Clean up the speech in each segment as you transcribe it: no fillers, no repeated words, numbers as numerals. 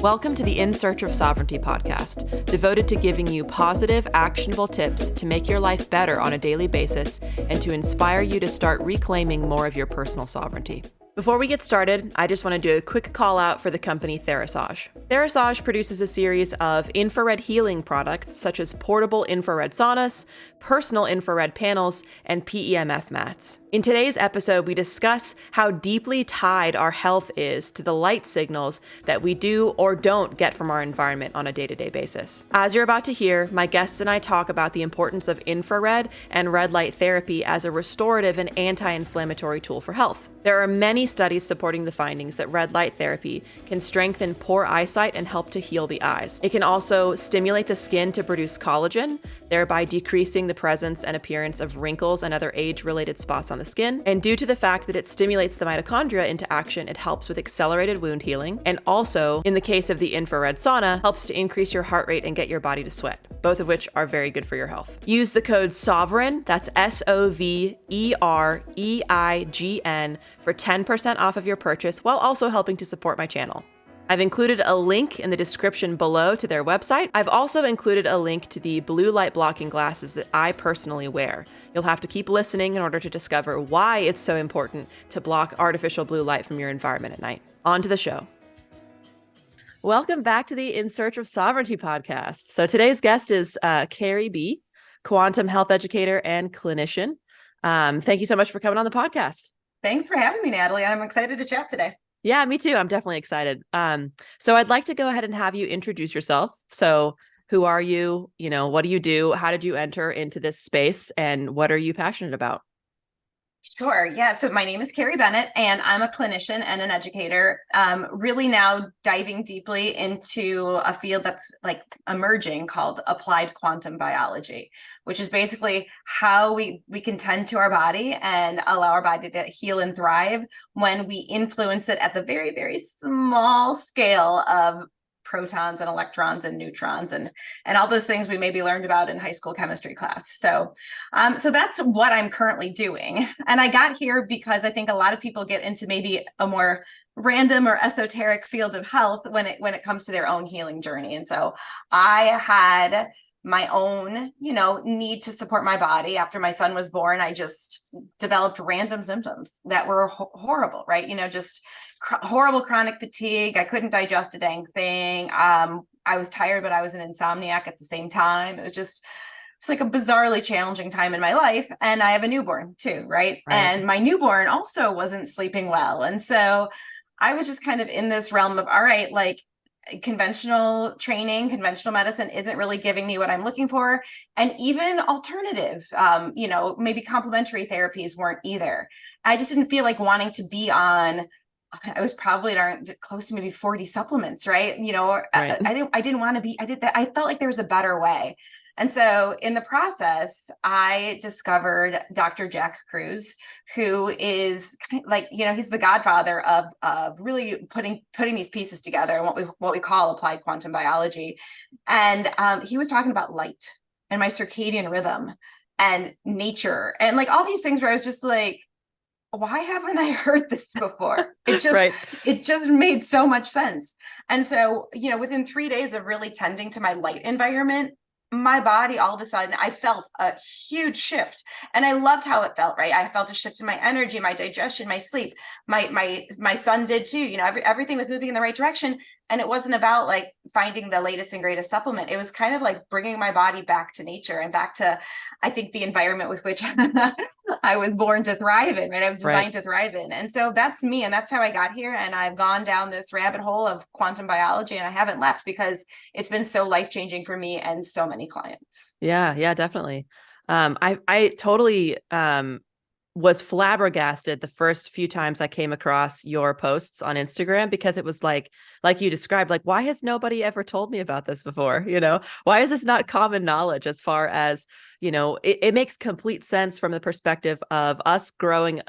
Welcome to the In Search of Sovereignty podcast, devoted to giving you positive, actionable tips to make your life better on a daily basis and to inspire you to start reclaiming more of your personal sovereignty. Before we get started, I just want to do a quick call out for the company Therasage. Therasage produces a series of infrared healing products such as portable infrared saunas, personal infrared panels, and PEMF mats. In today's episode, we discuss how deeply tied our health is to the light signals that we do or don't get from our environment on a day-to-day basis. As you're about to hear, my guests and I talk about the importance of infrared and red light therapy as a restorative and anti-inflammatory tool for health. There are many studies supporting the findings that red light therapy can strengthen poor eyesight and help to heal the eyes. It can also stimulate the skin to produce collagen, thereby decreasing the presence and appearance of wrinkles and other age-related spots on the skin. And due to the fact that it stimulates the mitochondria into action, it helps with accelerated wound healing. And also, in the case of the infrared sauna, helps to increase your heart rate and get your body to sweat, both of which are very good for your health. Use the code SOVEREIGN, that's SOVEREIGN, for 10% off of your purchase while also helping to support my channel. I've included a link in the description below to their website. I've also included a link to the blue light blocking glasses that I personally wear. You'll have to keep listening in order to discover why it's so important to block artificial blue light from your environment at night. On to the show. Welcome back to the In Search of Sovereignty podcast. So today's guest is Carrie B., quantum health educator and clinician. Thank you so much for coming on the podcast. Thanks for having me, Natalie. I'm excited to chat today. Yeah, me too. I'm definitely excited. So I'd like to go ahead and have you introduce yourself. So who are you? You know, what do you do? How did you enter into this space? And what are you passionate about? Sure. Yeah. So my name is Carrie Bennett, and I'm a clinician and an educator, really now diving deeply into a field that's like emerging called applied quantum biology, which is basically how we can tend to our body and allow our body to heal and thrive when we influence it at the very, very small scale of protons and electrons and neutrons and all those things we maybe learned about in high school chemistry class. So that's what I'm currently doing. And I got here because I think a lot of people get into maybe a more random or esoteric field of health when it comes to their own healing journey. And so I had my own, need to support my body. After my son was born, I just developed random symptoms that were horrible, right? Just horrible chronic fatigue. I couldn't digest a dang thing. I was tired, but I was an insomniac at the same time. It's like a bizarrely challenging time in my life. And I have a newborn too, right? And my newborn also wasn't sleeping well. And so I was just kind of in this realm of, all right, like conventional training, conventional medicine isn't really giving me what I'm looking for. And even alternative, maybe complementary therapies weren't either. I just didn't feel like wanting to be on, I was probably close to maybe 40 supplements, right? I didn't want to be, I did that. I felt like there was a better way. And so in the process, I discovered Dr. Jack Kruse, who is kind of like, he's the godfather of really putting these pieces together, what we call applied quantum biology. And he was talking about light and my circadian rhythm and nature and like all these things where I was just like, why haven't I heard this before? It just made so much sense. And so, within 3 days of really tending to my light environment, my body, all of a sudden, I felt a huge shift, and I loved how it felt. Right, I felt a shift in my energy, my digestion, my sleep. My son did too. Everything was moving in the right direction, and it wasn't about like finding the latest and greatest supplement. It was kind of like bringing my body back to nature and back to, I think, the environment with which I was born to thrive in. Right, I was designed to thrive in, and so that's me, and that's how I got here. And I've gone down this rabbit hole of quantum biology, and I haven't left because it's been so life-changing for me and so many clients. Yeah, definitely. I totally was flabbergasted the first few times I came across your posts on Instagram, because it was like you described, like, why has nobody ever told me about this before? Why is this not common knowledge as far as, it makes complete sense from the perspective of us growing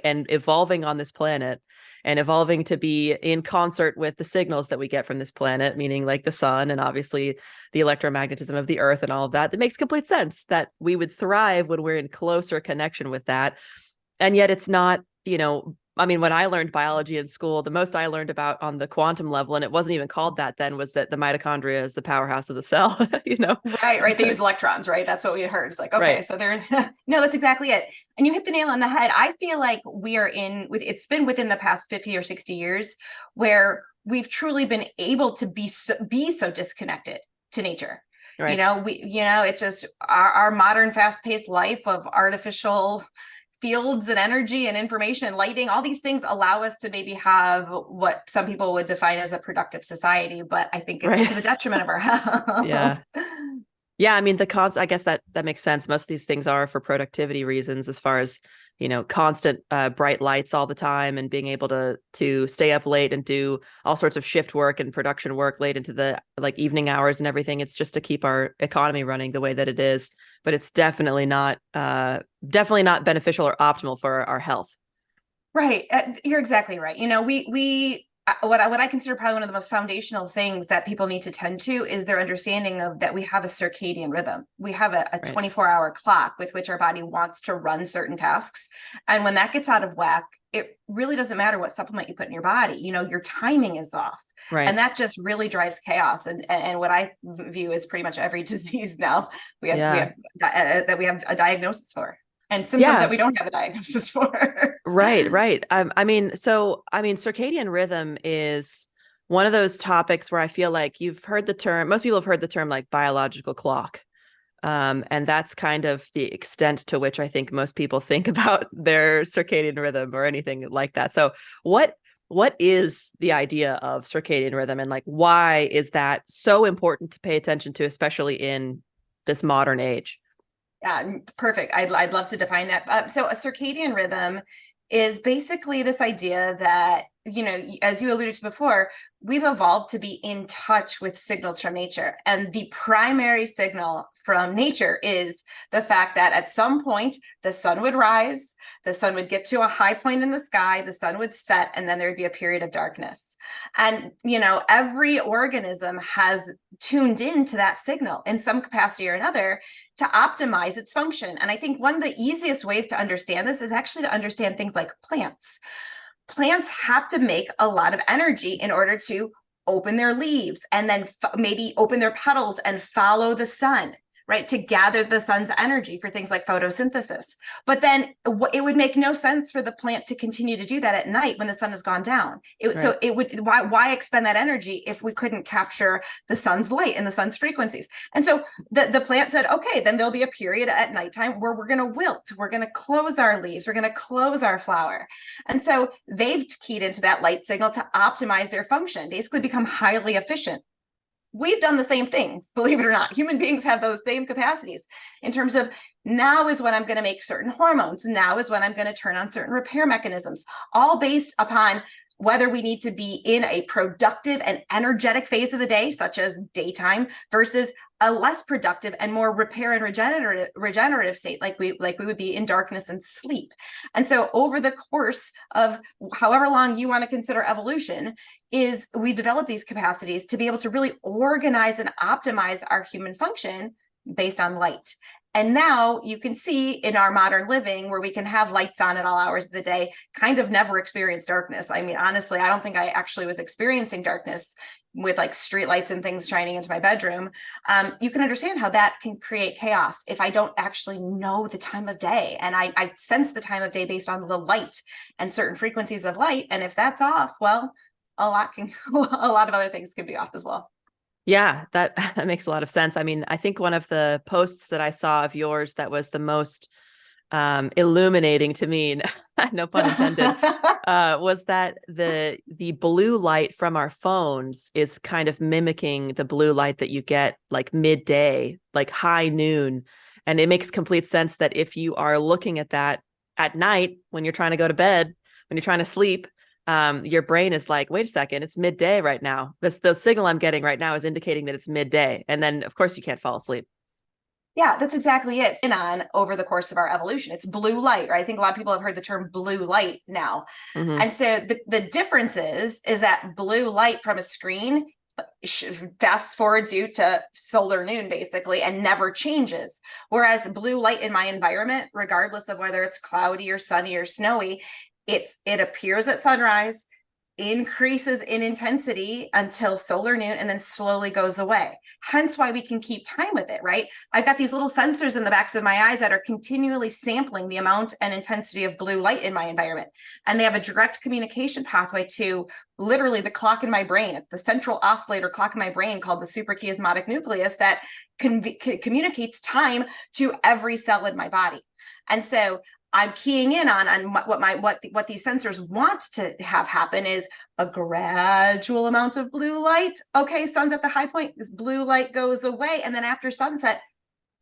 and evolving on this planet and evolving to be in concert with the signals that we get from this planet, meaning like the sun and obviously the electromagnetism of the earth and all of that. That makes complete sense that we would thrive when we're in closer connection with that. And yet it's not, I mean, when I learned biology in school, the most I learned about on the quantum level, and it wasn't even called that then, was that the mitochondria is the powerhouse of the cell, you know? Right. They use electrons, right? That's what we heard. It's like, okay, Right. so they're no, that's exactly it. And you hit the nail on the head. I feel like we are it's been within the past 50 or 60 years where we've truly been able to be so disconnected to nature. Right. It's just our modern fast-paced life of artificial fields and energy and information and lighting, all these things allow us to maybe have what some people would define as a productive society, but I think it's to the detriment of our health. Yeah. Yeah, I mean, I guess that makes sense. Most of these things are for productivity reasons, as far as, constant bright lights all the time and being able to stay up late and do all sorts of shift work and production work late into the evening hours and everything. It's just to keep our economy running the way that it is, but it's definitely not beneficial or optimal for our health. Right. You're exactly right. What I consider probably one of the most foundational things that people need to tend to is their understanding of that we have a circadian rhythm. We have a 24-hour clock with which our body wants to run certain tasks. And when that gets out of whack, it really doesn't matter what supplement you put in your body. Your timing is off. Right. And that just really drives chaos. And what I view is pretty much every disease now we have a diagnosis for. And symptoms that we don't have a diagnosis for. Right. Circadian rhythm is one of those topics where I feel like most people have heard the term like biological clock. And that's kind of the extent to which I think most people think about their circadian rhythm or anything like that. So what is the idea of circadian rhythm, and why is that so important to pay attention to, especially in this modern age? Yeah, perfect. I'd love to define that. So a circadian rhythm is basically this idea that, as you alluded to before, we've evolved to be in touch with signals from nature. And the primary signal from nature is the fact that at some point the sun would rise, the sun would get to a high point in the sky, the sun would set, and then there would be a period of darkness. And, every organism has tuned into that signal in some capacity or another to optimize its function. And I think one of the easiest ways to understand this is actually to understand things like plants. Plants have to make a lot of energy in order to open their leaves and then maybe open their petals and follow the sun, right? To gather the sun's energy for things like photosynthesis. But then it would make no sense for the plant to continue to do that at night when the sun has gone down. So it would, why expend that energy if we couldn't capture the sun's light and the sun's frequencies? And so the plant said, okay, then there'll be a period at nighttime where we're going to wilt, we're going to close our leaves, we're going to close our flower. And so they've keyed into that light signal to optimize their function, basically become highly efficient. We've done the same things, believe it or not. Human beings have those same capacities in terms of now is when I'm going to make certain hormones. Now is when I'm going to turn on certain repair mechanisms, all based upon whether we need to be in a productive and energetic phase of the day, such as daytime, versus a less productive and more repair and regenerative state, like we would be in darkness and sleep. And so over the course of however long you want to consider evolution, is we develop these capacities to be able to really organize and optimize our human function based on light. And now you can see in our modern living where we can have lights on at all hours of the day, kind of never experience darkness. I mean, honestly, I don't think I actually was experiencing darkness with street lights and things shining into my bedroom. You can understand how that can create chaos if I don't actually know the time of day. And I sense the time of day based on the light and certain frequencies of light. And if that's off, well, a lot of other things can be off as well. Yeah, that makes a lot of sense. I mean, I think one of the posts that I saw of yours that was the most illuminating to me, no pun intended, was that the blue light from our phones is kind of mimicking the blue light that you get midday, high noon. And it makes complete sense that if you are looking at that at night when you're trying to go to bed, when you're trying to sleep, your brain is like, wait a second, it's midday right now. The signal I'm getting right now is indicating that it's midday. And then of course you can't fall asleep. Yeah, that's exactly it. And on over the course of our evolution, it's blue light, right? I think a lot of people have heard the term blue light now. Mm-hmm. And so the difference is that blue light from a screen fast forwards you to solar noon basically and never changes. Whereas blue light in my environment, regardless of whether it's cloudy or sunny or snowy, It appears at sunrise, increases in intensity until solar noon, and then slowly goes away. Hence why we can keep time with it, right? I've got these little sensors in the backs of my eyes that are continually sampling the amount and intensity of blue light in my environment. And they have a direct communication pathway to literally the clock in my brain, the central oscillator clock in my brain called the suprachiasmatic nucleus that communicates time to every cell in my body. And so I'm keying in on what these sensors want to have happen is a gradual amount of blue light. Okay, sun's at the high point, this blue light goes away, and then after sunset,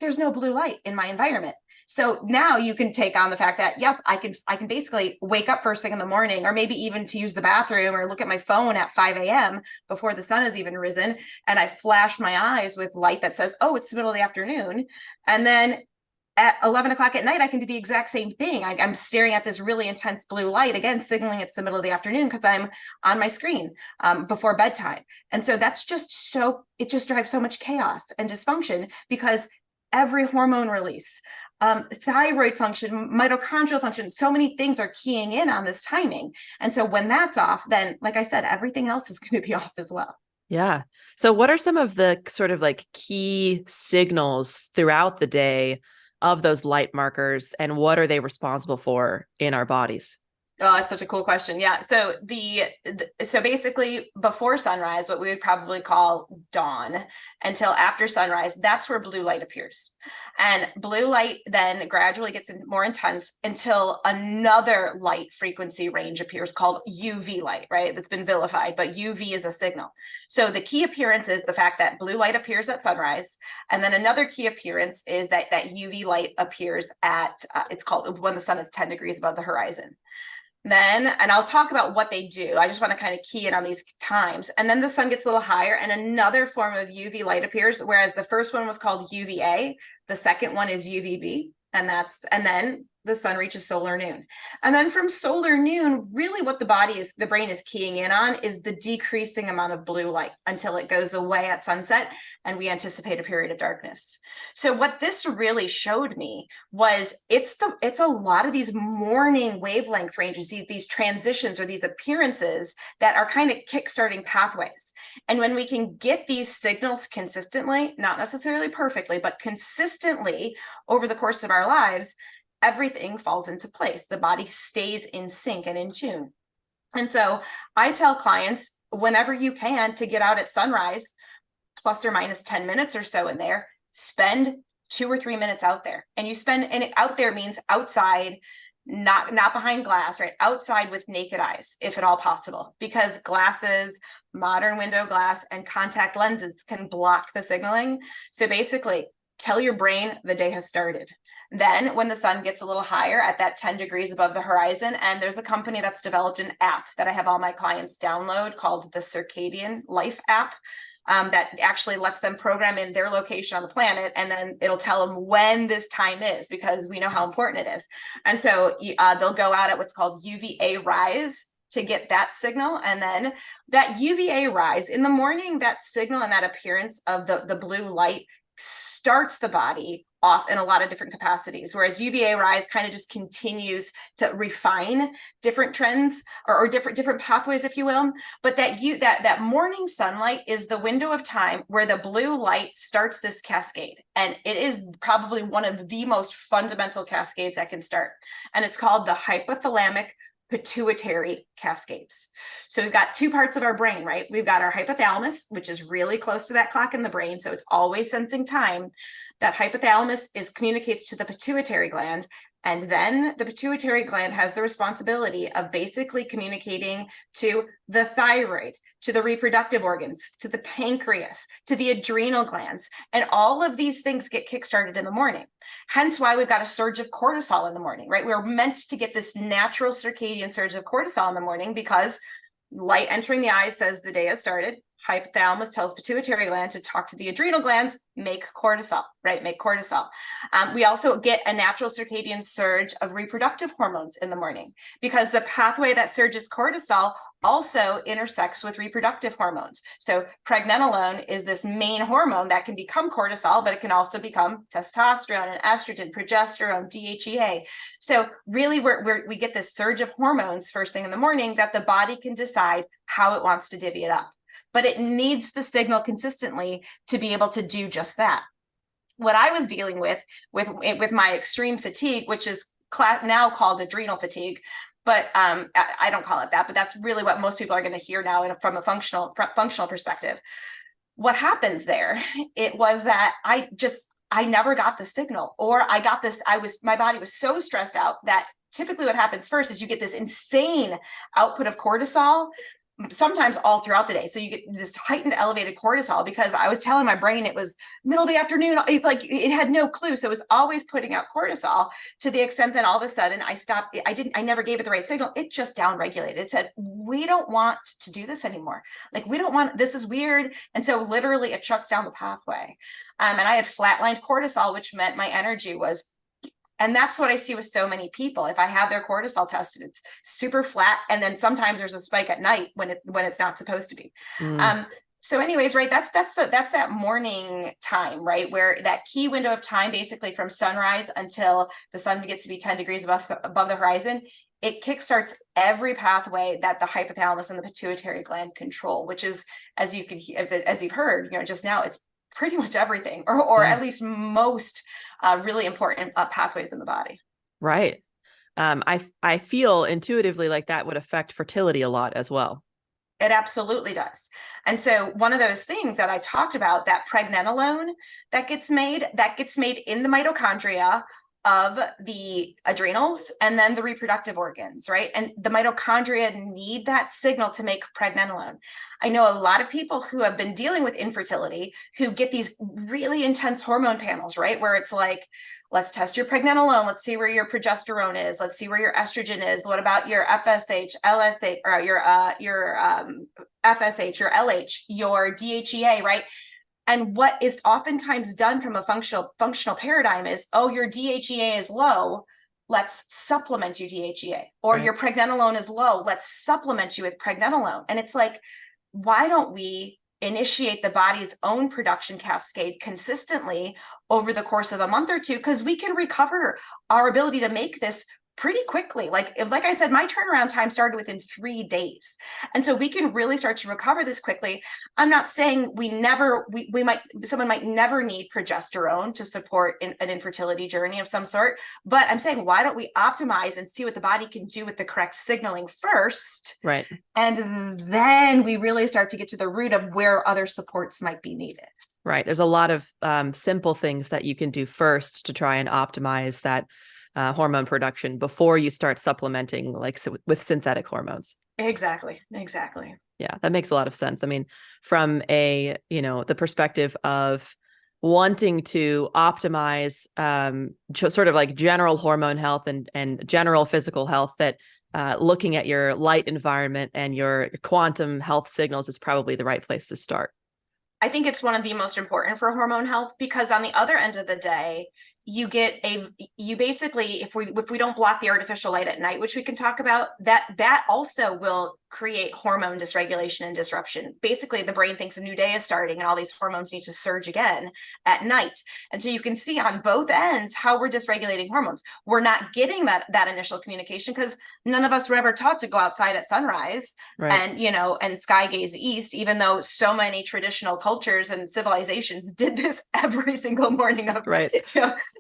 there's no blue light in my environment. So now you can take on the fact that yes, I can basically wake up first thing in the morning, or maybe even to use the bathroom or look at my phone at 5 a.m. before the sun has even risen, and I flash my eyes with light that says, oh, it's the middle of the afternoon, and then at 11 o'clock at night, I can do the exact same thing. I'm staring at this really intense blue light, again, signaling it's the middle of the afternoon because I'm on my screen before bedtime. And so that's just it just drives so much chaos and dysfunction because every hormone release, thyroid function, mitochondrial function, so many things are keying in on this timing. And so when that's off, then, like I said, everything else is going to be off as well. Yeah. So what are some of the sort of like key signals throughout the day of those light markers, and what are they responsible for in our bodies? Oh, that's such a cool question. Yeah. So so basically before sunrise, what we would probably call dawn, until after sunrise, that's where blue light appears. And blue light then gradually gets more intense until another light frequency range appears called UV light, right? That's been vilified, but UV is a signal. So the key appearance is the fact that blue light appears at sunrise. And then another key appearance is that UV light appears at, it's called when the sun is 10 degrees above the horizon. Then, and I'll talk about what they do. I just want to kind of key in on these times. And then the sun gets a little higher and another form of UV light appears, whereas the first one was called UVA. The second one is UVB. And then the sun reaches solar noon. And then from solar noon, really what the brain is keying in on is the decreasing amount of blue light until it goes away at sunset and we anticipate a period of darkness. So what this really showed me was it's a lot of these morning wavelength ranges, these transitions or these appearances that are kind of kickstarting pathways. And when we can get these signals consistently, not necessarily perfectly, but consistently over the course of our lives, everything falls into place. The body stays in sync and in tune. And so I tell clients, whenever you can, to get out at sunrise, plus or minus 10 minutes or so in there, spend 2 or 3 minutes out there. And out there means outside, not behind glass, right? Outside with naked eyes, if at all possible, because glasses, modern window glass, and contact lenses can block the signaling. So basically, tell your brain the day has started. Then when the sun gets a little higher at that 10 degrees above the horizon, and there's a company that's developed an app that I have all my clients download called the Circadian Life app, that actually lets them program in their location on the planet, and then it'll tell them when this time is, because we know how important it is. And so they'll go out at what's called UVA rise to get that signal. And then that UVA rise in the morning, that signal and that appearance of the blue light starts the body off in a lot of different capacities, whereas UVA rise kind of just continues to refine different trends or different pathways, if you will. But that morning sunlight is the window of time where the blue light starts this cascade, and it is probably one of the most fundamental cascades that can start, and it's called the hypothalamic pituitary cascades. So we've got 2 parts of our brain, right? We've got our hypothalamus, which is really close to that clock in the brain, so it's always sensing time. That hypothalamus communicates to the pituitary gland, and then the pituitary gland has the responsibility of basically communicating to the thyroid, to the reproductive organs, to the pancreas, to the adrenal glands, and all of these things get kickstarted in the morning. Hence why we've got a surge of cortisol in the morning, right? We're meant to get this natural circadian surge of cortisol in the morning because light entering the eye says the day has started. hypothalamus tells pituitary gland to talk to the adrenal glands, make cortisol, right? Make cortisol. We also get a natural circadian surge of reproductive hormones in the morning because the pathway that surges cortisol also intersects with reproductive hormones. So pregnenolone is this main hormone that can become cortisol, but it can also become testosterone and estrogen, progesterone, DHEA. So really we get this surge of hormones first thing in the morning that the body can decide how it wants to divvy it up. But it needs the signal consistently to be able to do just that. What I was dealing with my extreme fatigue, which is now called adrenal fatigue, but I don't call it that, but that's really what most people are going to hear now from a functional perspective. What happens there? It was that I never got the signal, or my body was so stressed out that typically what happens first is you get this insane output of cortisol, sometimes all throughout the day. So you get this heightened elevated cortisol because I was telling my brain it was middle of the afternoon. It's like it had no clue. So it was always putting out cortisol to the extent that all of a sudden I stopped. I never gave it the right signal. It just downregulated. It said, we don't want to do this anymore. Like, we don't want, this is weird. And so literally it shuts down the pathway. And I had flatlined cortisol, which meant my energy was. And that's what I see with so many people. If I have their cortisol tested, it's super flat. And then sometimes there's a spike at night when it's not supposed to be. So anyways, right, that's that morning time, right, where that key window of time, basically from sunrise until the sun gets to be 10 degrees above the horizon, it kickstarts every pathway that the hypothalamus and the pituitary gland control, which is, as you've heard, just now, it's pretty much everything, or at least most really important pathways in the body. Right. I feel intuitively like that would affect fertility a lot as well. It absolutely does. And so one of those things that I talked about, that pregnenolone that gets made in the mitochondria of the adrenals and then the reproductive organs, right? And the mitochondria need that signal to make pregnenolone. I know a lot of people who have been dealing with infertility who get these really intense hormone panels, right? Where it's like, let's test your pregnenolone. Let's see where your progesterone is. Let's see where your estrogen is. What about your FSH, LSH, or your FSH, your LH, your DHEA, right? And what is oftentimes done from a functional paradigm is, oh, your DHEA is low, let's supplement you DHEA. Or right. Your pregnenolone is low, let's supplement you with pregnenolone. And it's like, why don't we initiate the body's own production cascade consistently over the course of a month or two? Because we can recover our ability to make this pretty quickly. Like I said, my turnaround time started within 3 days. And so we can really start to recover this quickly. I'm not saying someone might never need progesterone to support an infertility journey of some sort, but I'm saying, why don't we optimize and see what the body can do with the correct signaling first? Right. And then we really start to get to the root of where other supports might be needed. Right. There's a lot of simple things that you can do first to try and optimize that hormone production before you start supplementing with synthetic hormones. Exactly. Yeah, that makes a lot of sense. I mean, from the perspective of wanting to optimize sort of like general hormone health and general physical health, that looking at your light environment and your quantum health signals is probably the right place to start. I think it's one of the most important for hormone health, because on the other end of the day, you basically, if we don't block the artificial light at night, which we can talk about, that also will create hormone dysregulation and disruption. Basically, the brain thinks a new day is starting and all these hormones need to surge again at night. And so you can see on both ends how we're dysregulating hormones. We're not getting that initial communication because none of us were ever taught to go outside at sunrise, right, and sky gaze east, even though so many traditional cultures and civilizations did this every single morning of right.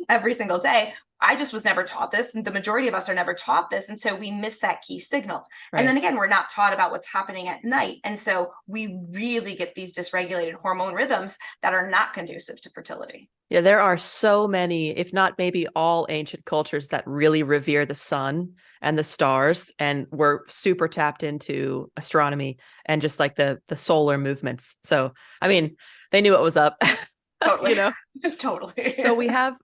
Every single day. I just was never taught this, and the majority of us are never taught this, and so we miss that key signal. Right. And then again, we're not taught about what's happening at night, and so we really get these dysregulated hormone rhythms that are not conducive to fertility. Yeah, there are so many, if not maybe all, ancient cultures that really revere the sun and the stars, and were super tapped into astronomy and just like the solar movements. So, I mean, they knew what was up. Totally. Totally. So we have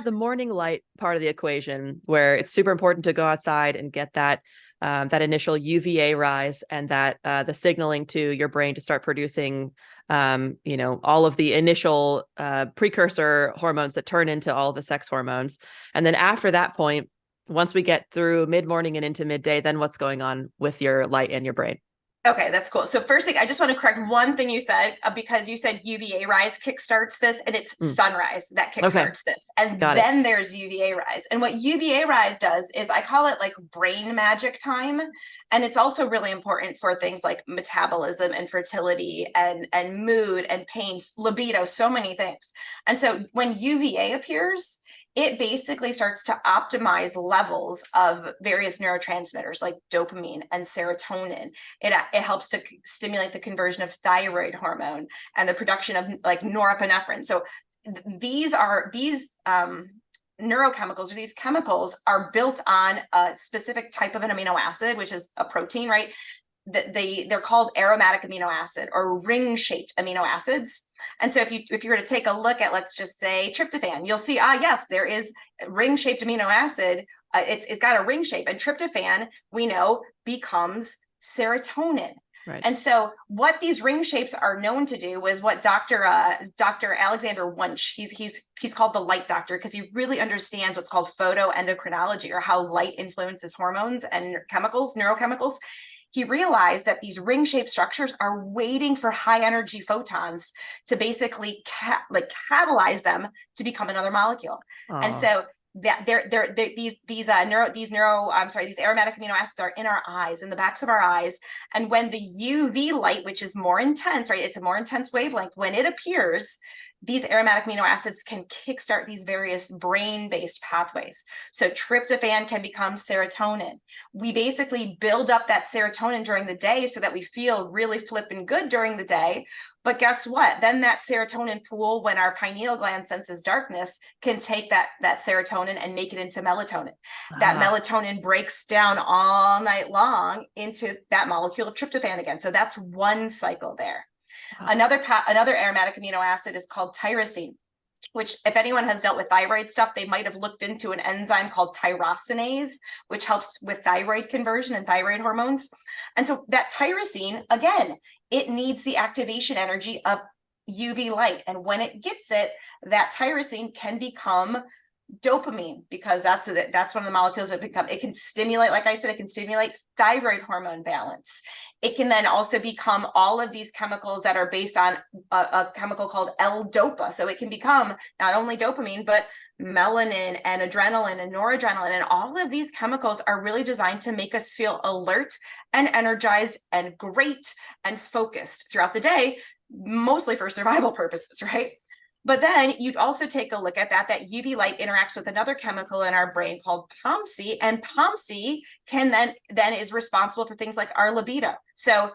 the morning light part of the equation, where it's super important to go outside and get that that initial UVA rise, and that the signaling to your brain to start producing, all of the initial precursor hormones that turn into all the sex hormones. And then after that point, once we get through mid-morning and into midday, then what's going on with your light and your brain? Okay, that's cool. So first thing, I just want to correct one thing you said, because you said UVA rise kickstarts this, and it's sunrise that kickstarts this. And then there's UVA rise. And what UVA rise does is, I call it like brain magic time. And it's also really important for things like metabolism and fertility and mood and pain, libido, so many things. And so when UVA appears, it basically starts to optimize levels of various neurotransmitters like dopamine and serotonin. It helps to stimulate the conversion of thyroid hormone and the production of like norepinephrine. So these neurochemicals, or these chemicals, are built on a specific type of an amino acid, which is a protein, right? They're called aromatic amino acid, or ring-shaped amino acids. And so if you were to take a look at, let's just say, tryptophan, you'll see, yes, there is ring-shaped amino acid. It's got a ring shape, and tryptophan, we know, becomes serotonin. Right. And so what these ring shapes are known to do was what Dr. Alexander Wunsch, he's called the light doctor, because he really understands what's called photoendocrinology, or how light influences hormones and neurochemicals. He realized that these ring-shaped structures are waiting for high-energy photons to basically catalyze them to become another molecule. And so that these aromatic amino acids are in our eyes, in the backs of our eyes. And when the UV light, which is more intense, right? It's a more intense wavelength. When it appears, these aromatic amino acids can kickstart these various brain-based pathways. So tryptophan can become serotonin. We basically build up that serotonin during the day so that we feel really flippin' good during the day. But guess what? Then that serotonin pool, when our pineal gland senses darkness, can take that serotonin and make it into melatonin. That melatonin breaks down all night long into that molecule of tryptophan again. So that's one cycle there. Another aromatic amino acid is called tyrosine, which, if anyone has dealt with thyroid stuff, they might have looked into an enzyme called tyrosinase, which helps with thyroid conversion and thyroid hormones. And so that tyrosine, again, it needs the activation energy of UV light. And when it gets it, that tyrosine can become dopamine, because that's one of the molecules that it can stimulate, like I said, it can stimulate thyroid hormone balance. It can then also become all of these chemicals that are based on a chemical called L-DOPA. So it can become not only dopamine, but melanin and adrenaline and noradrenaline. And all of these chemicals are really designed to make us feel alert and energized and great and focused throughout the day, mostly for survival purposes, right? But then you'd also take a look at that UV light interacts with another chemical in our brain called POMC, and POMC can then is responsible for things like our libido. So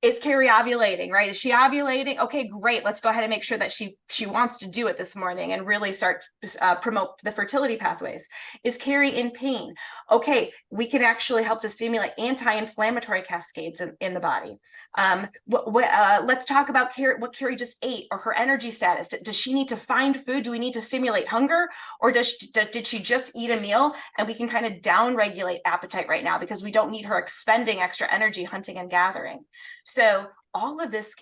is Carrie ovulating, right? Is she ovulating? Okay, great. Let's go ahead and make sure that she wants to do it this morning and really start promote the fertility pathways. Is Carrie in pain? Okay, we can actually help to stimulate anti-inflammatory cascades in the body. Let's talk about what Carrie just ate, or her energy status. Does she need to find food? Do we need to stimulate hunger? Or did she just eat a meal, and we can kind of down-regulate appetite right now because we don't need her expending extra energy hunting and gathering. So all of this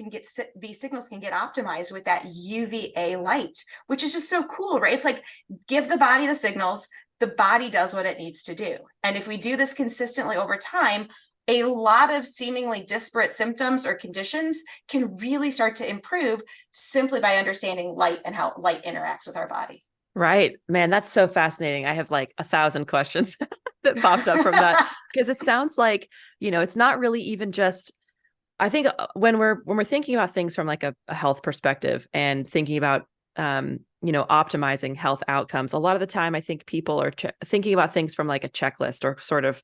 these signals can get optimized with that UVA light, which is just so cool, right? It's like, give the body the signals, the body does what it needs to do. And if we do this consistently over time, a lot of seemingly disparate symptoms or conditions can really start to improve simply by understanding light and how light interacts with our body. Right. Man, that's so fascinating. I have like 1,000 questions that popped up from that, because it sounds like, it's not really even just, I think when we're thinking about things from like a health perspective and thinking about, optimizing health outcomes, a lot of the time, I think people are thinking about things from like a checklist, or sort of,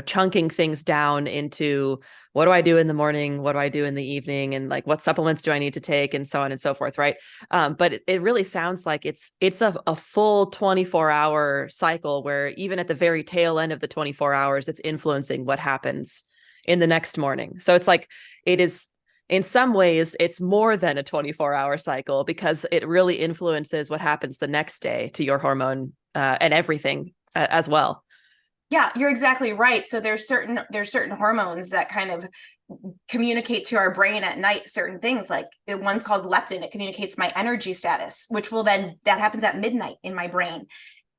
chunking things down into, what do I do in the morning? What do I do in the evening? And like, what supplements do I need to take? And so on and so forth. Right. But it really sounds like it's a full 24-hour cycle, where even at the very tail end of the 24 hours, it's influencing what happens in the next morning. So it's like, it is, in some ways, it's more than a 24-hour cycle, because it really influences what happens the next day to your hormone and everything as well. Yeah, you're exactly right. So there's certain hormones that kind of communicate to our brain at night certain things. Like one's called leptin. It communicates my energy status, which will then that happens at midnight in my brain.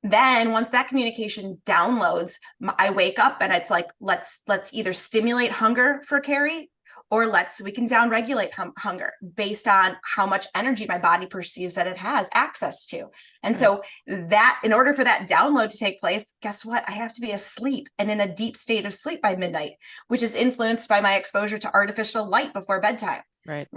Then once that communication downloads, I wake up and it's like let's either stimulate hunger for Carrie, or we can downregulate hunger based on how much energy my body perceives that it has access to. And so that in order for that download to take place, guess what? I have to be asleep and in a deep state of sleep by midnight, which is influenced by my exposure to artificial light before bedtime. Right.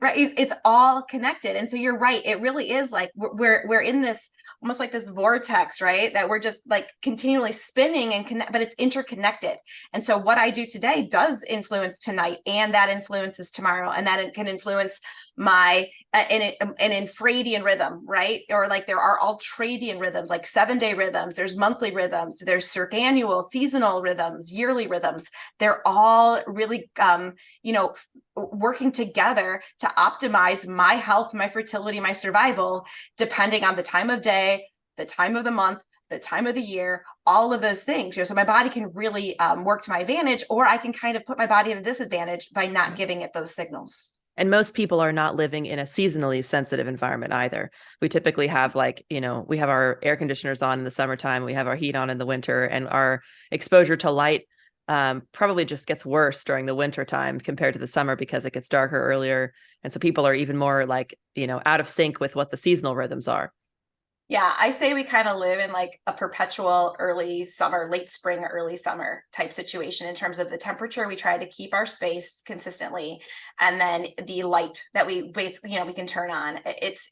It's all connected. And so you're right. It really is like we're in this almost like this vortex, right? That we're just like continually spinning and connect, but it's interconnected. And so what I do today does influence tonight, and that influences tomorrow, and that it can influence my an infradian rhythm, right? Or like there are ultradian rhythms, like 7-day rhythms. There's monthly rhythms. There's circannual, seasonal rhythms, yearly rhythms. They're all really, working together to optimize my health, my fertility, my survival, depending on the time of day, the time of the month, the time of the year, all of those things. So my body can really work to my advantage, or I can kind of put my body at a disadvantage by not giving it those signals. And most people are not living in a seasonally sensitive environment either. We typically have we have our air conditioners on in the summertime, we have our heat on in the winter, and our exposure to light probably just gets worse during the winter time compared to the summer because it gets darker earlier. And so people are even more out of sync with what the seasonal rhythms are. Yeah, I say we kind of live in like a perpetual early summer, late spring, early summer type situation in terms of the temperature. We try to keep our space consistently, and then the light that we basically, we can turn on. It's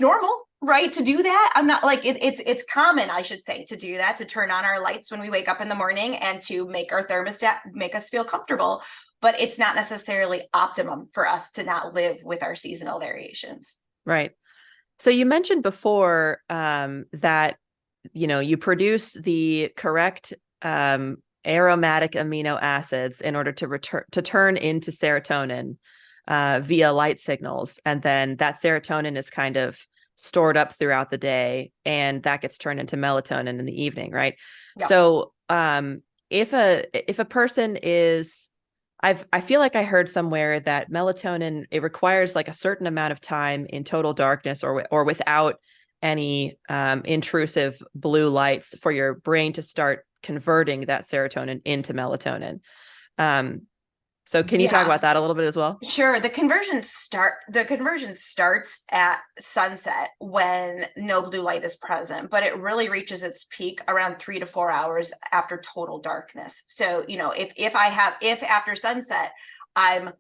normal, right, to do that. I'm not like it's common, I should say, to do that, to turn on our lights when we wake up in the morning and to make our thermostat make us feel comfortable. But it's not necessarily optimum for us to not live with our seasonal variations. Right. So you mentioned before that, you produce the correct aromatic amino acids in order to turn into serotonin via light signals. And then that serotonin is kind of stored up throughout the day, and that gets turned into melatonin in the evening, right? Yep. So if a person is I feel like I heard somewhere that melatonin, it requires like a certain amount of time in total darkness or without any intrusive blue lights for your brain to start converting that serotonin into melatonin. So can you talk about that a little bit as well? Sure. The conversion starts at sunset when no blue light is present, but it really reaches its peak around 3 to 4 hours after total darkness. So, if after sunset, I'm,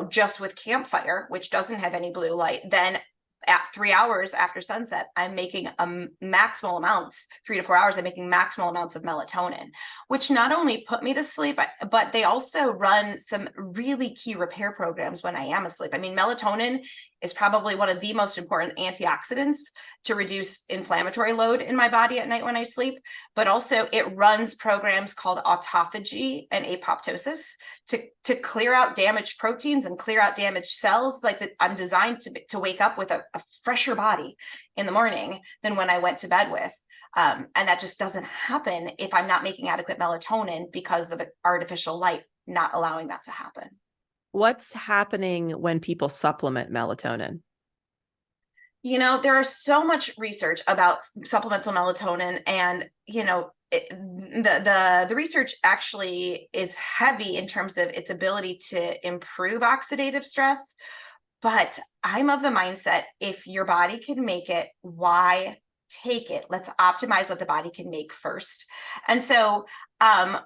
just with campfire, which doesn't have any blue light, then at 3 hours after sunset, I'm making maximal amounts, 3 to 4 hours, I'm making maximal amounts of melatonin, which not only put me to sleep, but they also run some really key repair programs when I am asleep. I mean, melatonin is probably one of the most important antioxidants to reduce inflammatory load in my body at night when I sleep, but also it runs programs called autophagy and apoptosis to clear out damaged proteins and clear out damaged cells. Like that, I'm designed to wake up with a fresher body in the morning than when I went to bed with. And that just doesn't happen if I'm not making adequate melatonin because of artificial light not allowing that to happen. What's happening when people supplement melatonin? There is so much research about supplemental melatonin, and the research actually is heavy in terms of its ability to improve oxidative stress. But I'm of the mindset, if your body can make it, why take it? Let's optimize what the body can make first. And so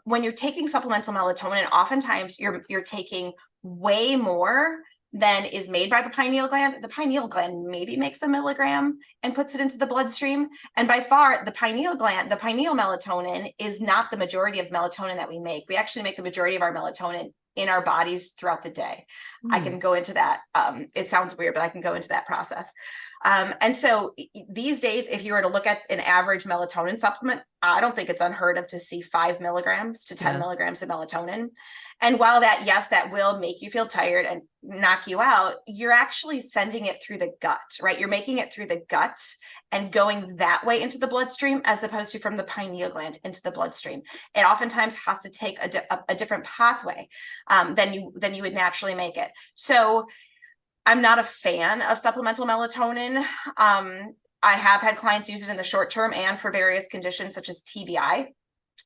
when you're taking supplemental melatonin, oftentimes you're taking way more than is made by the pineal gland. The pineal gland maybe makes 1 milligram and puts it into the bloodstream. And by far, the pineal melatonin is not the majority of melatonin that we make. We actually make the majority of our melatonin in our bodies throughout the day. I can go into that. It sounds weird, but I can go into that process. And so these days, if you were to look at an average melatonin supplement, I don't think it's unheard of to see 5 milligrams to 10 milligrams of melatonin. And while that, yes, that will make you feel tired and knock you out, you're actually sending it through the gut, right? You're making it through the gut and going that way into the bloodstream, as opposed to from the pineal gland into the bloodstream. It oftentimes has to take a different pathway than you would naturally make it. So I'm not a fan of supplemental melatonin. I have had clients use it in the short term and for various conditions such as TBI.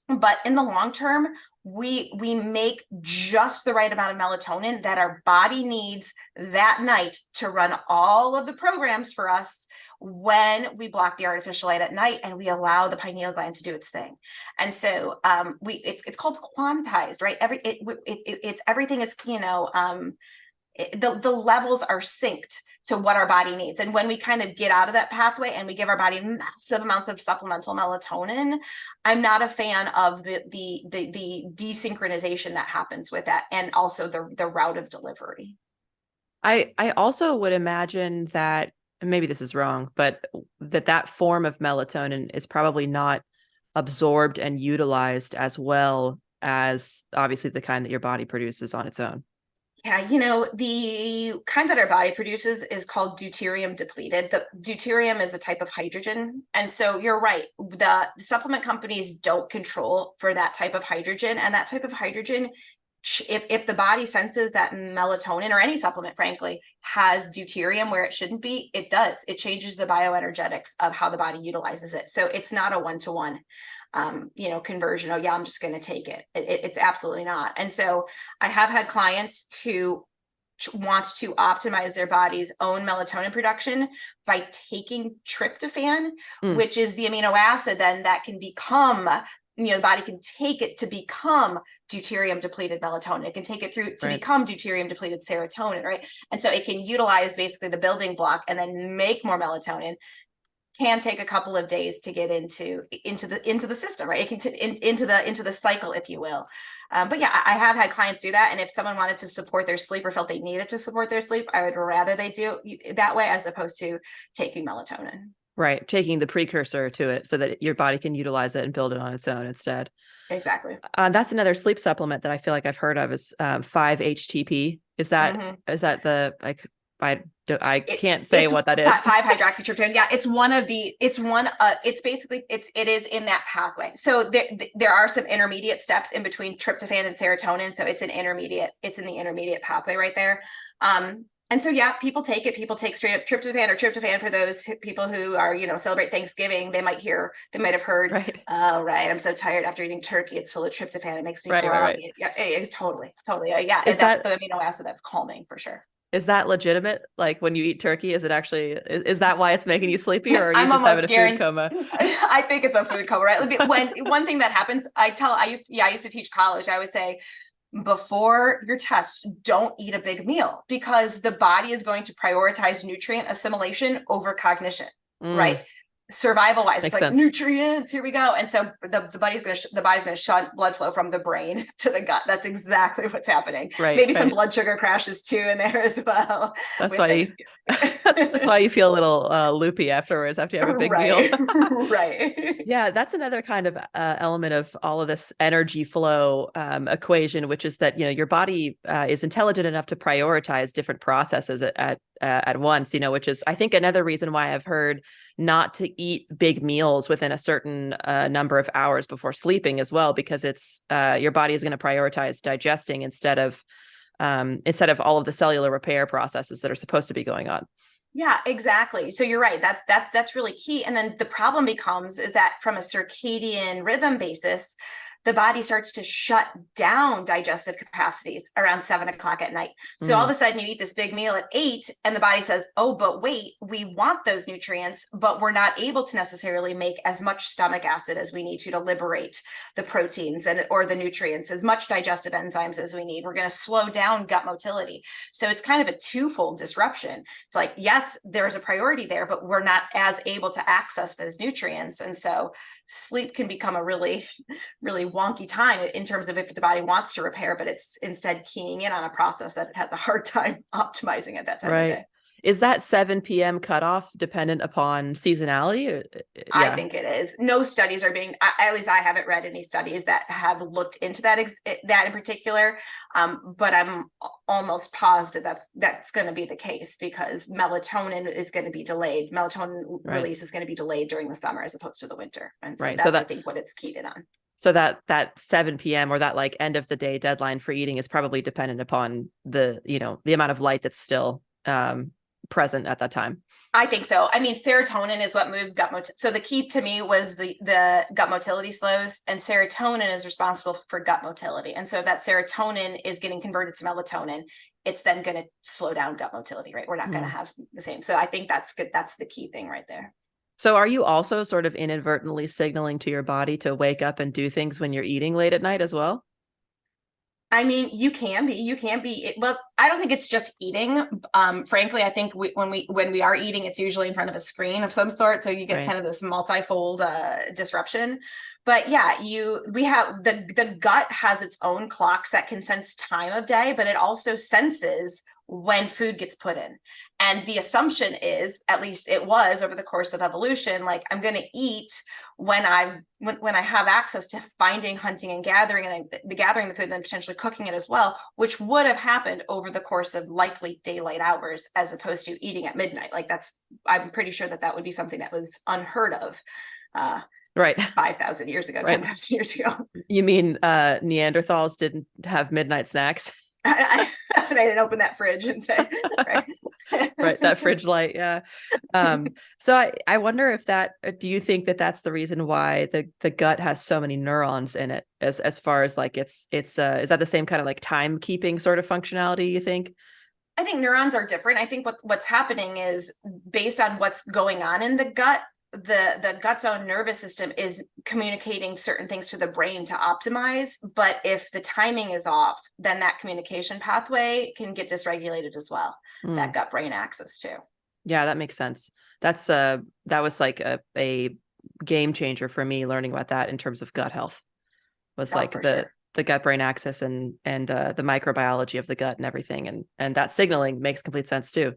But in the long term, we make just the right amount of melatonin that our body needs that night to run all of the programs for us when we block the artificial light at night and we allow the pineal gland to do its thing. And so it's called quantized, right? It's everything is, the levels are synced to what our body needs. And when we kind of get out of that pathway and we give our body massive amounts of supplemental melatonin, I'm not a fan of the desynchronization that happens with that, and also the route of delivery. I also would imagine that, and maybe this is wrong, but that form of melatonin is probably not absorbed and utilized as well as obviously the kind that your body produces on its own. Yeah, the kind that our body produces is called deuterium depleted. The deuterium is a type of hydrogen. And so you're right. The supplement companies don't control for that type of hydrogen. And that type of hydrogen, if the body senses that melatonin or any supplement, frankly, has deuterium where it shouldn't be, it does. It changes the bioenergetics of how the body utilizes it. So it's not a one-to-one conversion. Oh yeah, I'm just going to take it. It's absolutely not. And so I have had clients who want to optimize their body's own melatonin production by taking tryptophan, which is the amino acid then that can become, the body can take it to become deuterium depleted melatonin. It can take it through to become deuterium depleted serotonin, right? And so it can utilize basically the building block and then make more melatonin. Can take a couple of days to get into the system, right? It can into the cycle, if you will. But yeah, I have had clients do that. And if someone wanted to support their sleep or felt they needed to support their sleep, I would rather they do that way as opposed to taking melatonin. Right. Taking the precursor to it so that your body can utilize it and build it on its own instead. Exactly. That's another sleep supplement that I feel like I've heard of is 5-HTP. Is that the I can't say what that is. 5-hydroxytryptophan. Yeah, it's basically in that pathway. So there are some intermediate steps in between tryptophan and serotonin. So it's in the intermediate pathway right there. And so, yeah, people take it. People take straight up tryptophan or tryptophan for those people who are, celebrate Thanksgiving. They might have heard, right. Oh, right. I'm so tired after eating turkey. It's full of tryptophan. It makes me groggy. Right. Yeah, totally. Yeah. That's the amino acid that's calming for sure. Is that legitimate? Like when you eat turkey, is it actually, is that why it's making you sleepy, or are you just having a food coma? I think it's a food coma, right? One thing that happens, I used to teach college. I would say, before your test, don't eat a big meal because the body is going to prioritize nutrient assimilation over cognition, right? Survival wise, it's like sense. Nutrients, here we go. And so the body's going to shunt blood flow from the brain to the gut. That's exactly what's happening. Right. Maybe some blood sugar crashes too in there as well. That's why that's why you feel a little loopy afterwards after you have a big meal. Right. Yeah, that's another kind of element of all of this energy flow equation, which is that your body is intelligent enough to prioritize different processes at once. Which is I think another reason why I've heard not to eat big meals within a certain number of hours before sleeping as well, because it's your body is going to prioritize digesting instead of all of the cellular repair processes that are supposed to be going on. Yeah, exactly. So you're right. That's really key. And then the problem is that from a circadian rhythm basis, the body starts to shut down digestive capacities around 7 o'clock at night. So all of a sudden you eat this big meal at 8 and the body says, oh, but wait, we want those nutrients, but we're not able to necessarily make as much stomach acid as we need to liberate the proteins or the nutrients, as much digestive enzymes as we need. We're going to slow down gut motility. So it's kind of a twofold disruption. It's like, yes, there's a priority there, but we're not as able to access those nutrients. And so sleep can become a really, really wonky time in terms of if the body wants to repair, but it's instead keying in on a process that it has a hard time optimizing at that time of day. Is that 7 p.m. cutoff dependent upon seasonality? I Yeah. think it is. No studies are being, at least I haven't read any studies that have looked into that in particular. But I'm almost positive that's going to be the case, because melatonin is going to be delayed. Melatonin release is going to be delayed during the summer as opposed to the winter. And so that's, I think, what it's keyed in on. So that 7 p.m. or that like end of the day deadline for eating is probably dependent upon the amount of light that's still present at that time. I think so. I mean, serotonin is what moves gut motility. So the key to me was the gut motility slows, and serotonin is responsible for gut motility. And so that serotonin is getting converted to melatonin, it's then going to slow down gut motility, right? We're not going to have the same. So I think that's good. That's the key thing right there. So are you also sort of inadvertently signaling to your body to wake up and do things when you're eating late at night as well? I mean, you can be, well, I don't think it's just eating. Frankly, I think when we are eating, it's usually in front of a screen of some sort. So you get kind of this multifold disruption. But yeah, we have the gut has its own clocks that can sense time of day, but it also senses when food gets put in. And the assumption is, at least it was over the course of evolution, like I'm going to eat when I have access to finding, hunting, and gathering, and then gathering the food and then potentially cooking it as well, which would have happened over the course of likely daylight hours, as opposed to eating at midnight. Like I'm pretty sure that would be something that was unheard of. Right. 5,000 years ago, 10,000 years ago. You mean Neanderthals didn't have midnight snacks? I didn't open that fridge and say, right. Right, that fridge light. Yeah. So I wonder if do you think that that's the reason why the gut has so many neurons in it, as far as like it's is that the same kind of like timekeeping sort of functionality, you think? I think neurons are different. I think what's happening is, based on what's going on in the gut, the gut's own nervous system is communicating certain things to the brain to optimize. But if the timing is off, then that communication pathway can get dysregulated as well. That gut brain axis too. Yeah, that makes sense. That was like a game changer for me, learning about that in terms of gut health. Was the gut brain axis and the microbiology of the gut and everything, and that signaling makes complete sense too.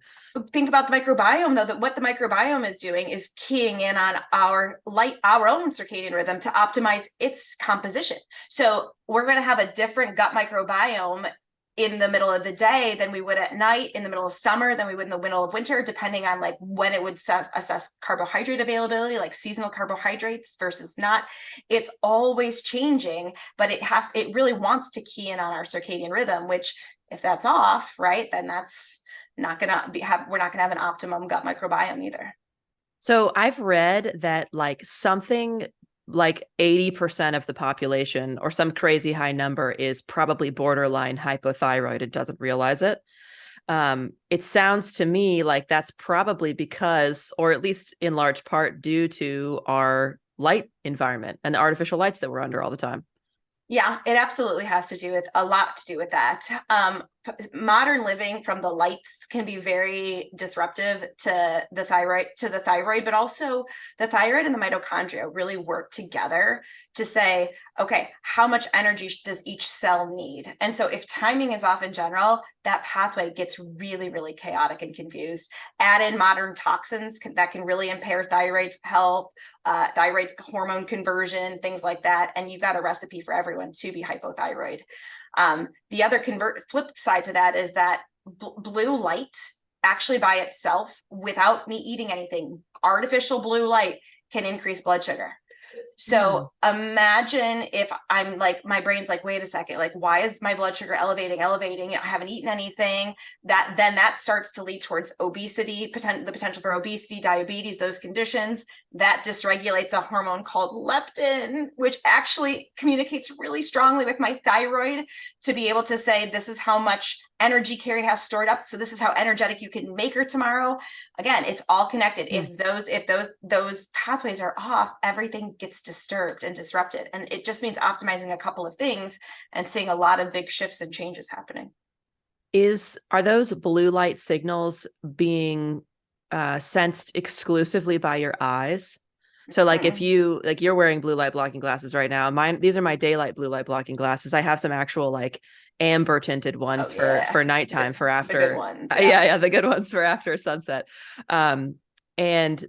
Think about the microbiome, though. That what the microbiome is doing is keying in on our own circadian rhythm to optimize its composition. So we're going to have a different gut microbiome in the middle of the day than we would at night, in the middle of summer than we would in the middle of winter, depending on like when it would assess carbohydrate availability, like seasonal carbohydrates versus not. It's always changing, but it really wants to key in on our circadian rhythm, which if that's off, right, then that's not going to we're not going to have an optimum gut microbiome either. So I've read that like something like 80% of the population, or some crazy high number, is probably borderline hypothyroid and doesn't realize it. It sounds to me like that's probably because, or at least in large part due to, our light environment and the artificial lights that we're under all the time. Yeah, it absolutely has a lot to do with that. Modern living from the lights can be very disruptive to the thyroid, but also the thyroid and the mitochondria really work together to say, okay, how much energy does each cell need? And so if timing is off in general, that pathway gets really, really chaotic and confused. Add in modern toxins that can really impair thyroid health, thyroid hormone conversion, things like that. And you've got a recipe for everyone to be hypothyroid. The other flip side to that is that blue light, actually by itself, without me eating anything, artificial blue light can increase blood sugar. So imagine if I'm like, my brain's like, wait a second, like, why is my blood sugar elevating? I haven't eaten anything. That starts to lead towards obesity, the potential for obesity, diabetes, those conditions. That dysregulates a hormone called leptin, which actually communicates really strongly with my thyroid to be able to say, this is how much energy Carrie has stored up. So this is how energetic you can make her tomorrow. Again, it's all connected. If those pathways are off, everything gets disturbed and disrupted. And it just means optimizing a couple of things and seeing a lot of big shifts and changes happening. Are those blue light signals being sensed exclusively by your eyes? So like if you're wearing blue light blocking glasses right now, these are my daylight blue light blocking glasses. I have some actual like amber tinted ones Oh yeah. for nighttime, for The good after. ones. Yeah, the good ones for after sunset. And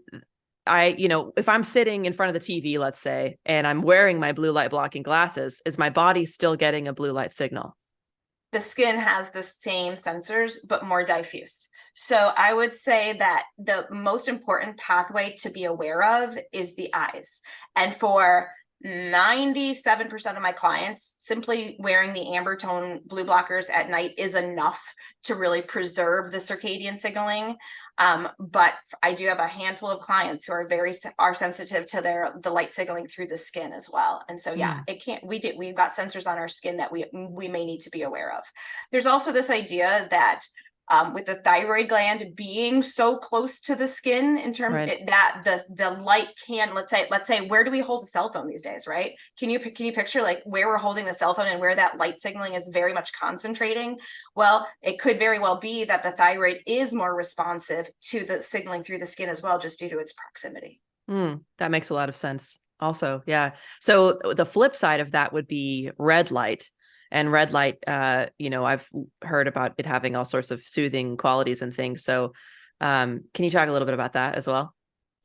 if I'm sitting in front of the TV, let's say, and I'm wearing my blue light blocking glasses, is my body still getting a blue light signal? The skin has the same sensors, but more diffuse. So I would say that the most important pathway to be aware of is the eyes. And for 97% of my clients, simply wearing the amber tone blue blockers at night is enough to really preserve the circadian signaling. But I do have a handful of clients who are sensitive to the light signaling through the skin as well. And so, yeah, we've got sensors on our skin that we may need to be aware of. There's also this idea that with the thyroid gland being so close to the skin in terms that the light can, let's say, where do we hold a cell phone these days, right? Can you picture like where we're holding the cell phone and where that light signaling is very much concentrating? Well, it could very well be that the thyroid is more responsive to the signaling through the skin as well, just due to its proximity. That makes a lot of sense. Also, yeah. So the flip side of that would be red light. And red light, I've heard about it having all sorts of soothing qualities and things. So can you talk a little bit about that as well?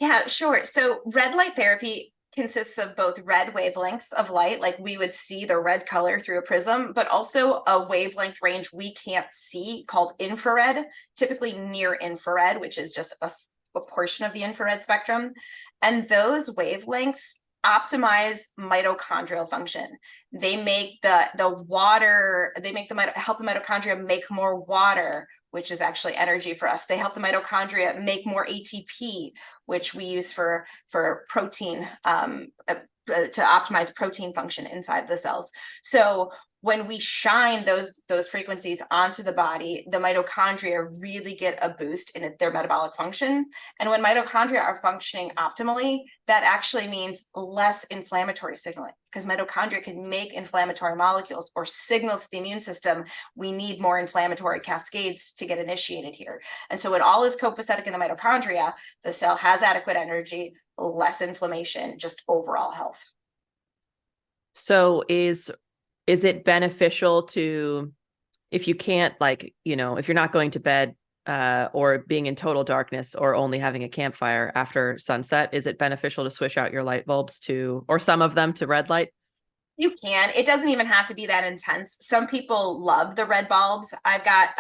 Yeah, sure. So red light therapy consists of both red wavelengths of light, like we would see the red color through a prism, but also a wavelength range we can't see called infrared, typically near infrared, which is just a portion of the infrared spectrum. And those wavelengths optimize mitochondrial function. They make help the mitochondria make more water, which is actually energy for us. They help the mitochondria make more ATP, which we use for protein, to optimize protein function inside the cells. So when we shine those frequencies onto the body, the mitochondria really get a boost in their metabolic function. And when mitochondria are functioning optimally, that actually means less inflammatory signaling, because mitochondria can make inflammatory molecules or signal to the immune system, we need more inflammatory cascades to get initiated here. And so when all is copacetic in the mitochondria, the cell has adequate energy, less inflammation, just overall health. So is it beneficial to, if you can't, if you're not going to bed or being in total darkness or only having a campfire after sunset, is it beneficial to switch out your light bulbs or some of them to red light? You can. It doesn't even have to be that intense. Some people love the red bulbs. I've got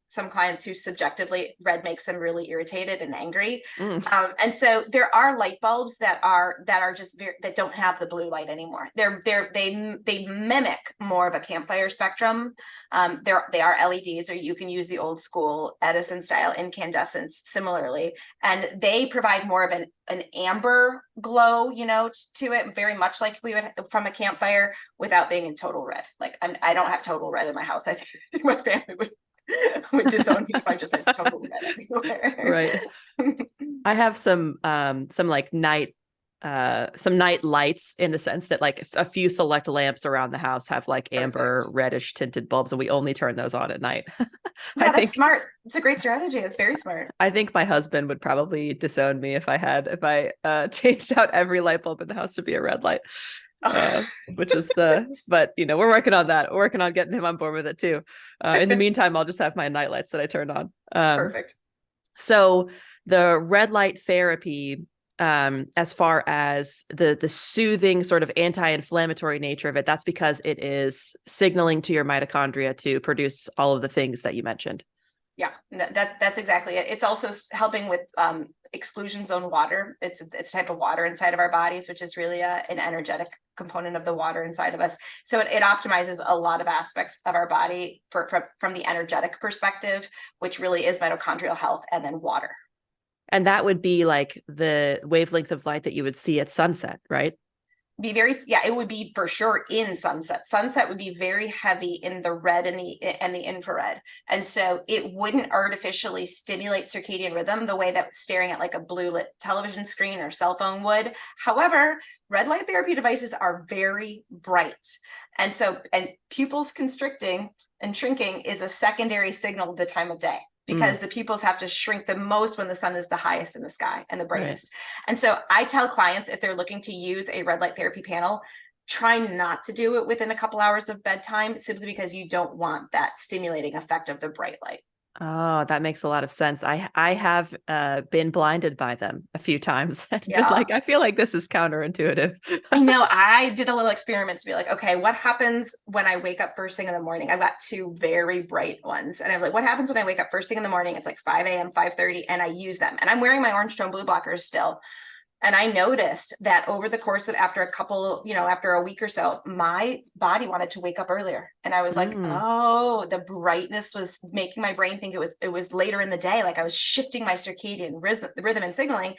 some clients who subjectively red makes them really irritated and angry. And so there are light bulbs that are just that don't have the blue light anymore. They mimic more of a campfire spectrum. They are LEDs, or you can use the old school Edison style incandescents similarly, and they provide more of an amber glow, to it, very much like we would from a campfire, without being in total red. Like I don't have total red in my house. I think my family would disown me if I just had total red everywhere. Right. I have some like night lights, in the sense that like a few select lamps around the house have like amber reddish tinted bulbs, and we only turn those on at night. Yeah, that's smart. It's a great strategy. It's very smart. I think my husband would probably disown me if I changed out every light bulb in the house to be a red light. Which is but we're working on that. We're working on getting him on board with it too. In the meantime, I'll just have my night lights that I turned on. Perfect. So the red light therapy, as far as the soothing sort of anti-inflammatory nature of it, that's because it is signaling to your mitochondria to produce all of the things that you mentioned. Yeah, that's exactly it. It's also helping with exclusion zone water. It's a type of water inside of our bodies, which is really an energetic component of the water inside of us. So it optimizes a lot of aspects of our body from the energetic perspective, which really is mitochondrial health, and then water. And that would be like the wavelength of light that you would see at sunset, right? It would be for sure in sunset. Sunset would be very heavy in the red and the infrared. And so it wouldn't artificially stimulate circadian rhythm the way that staring at like a blue lit television screen or cell phone would. However, red light therapy devices are very bright. And pupils constricting and shrinking is a secondary signal of the time of day, because the pupils have to shrink the most when the sun is the highest in the sky and the brightest. Right. And so I tell clients, if they're looking to use a red light therapy panel, try not to do it within a couple hours of bedtime, simply because you don't want that stimulating effect of the bright light. Oh, that makes a lot of sense. I have been blinded by them a few times and been Yeah. like, I feel like this is counterintuitive. I know. I did a little experiment to be like, okay, what happens when I wake up first thing in the morning? I've got two very bright ones. And I'm like, what happens when I wake up first thing in the morning? It's like 5 a.m., 5:30, and I use them. And I'm wearing my orange tone blue blockers still. And I noticed that over the course of after a week or so, my body wanted to wake up earlier. And I was like, oh, the brightness was making my brain think it was later in the day. Like I was shifting my circadian rhythm and signaling.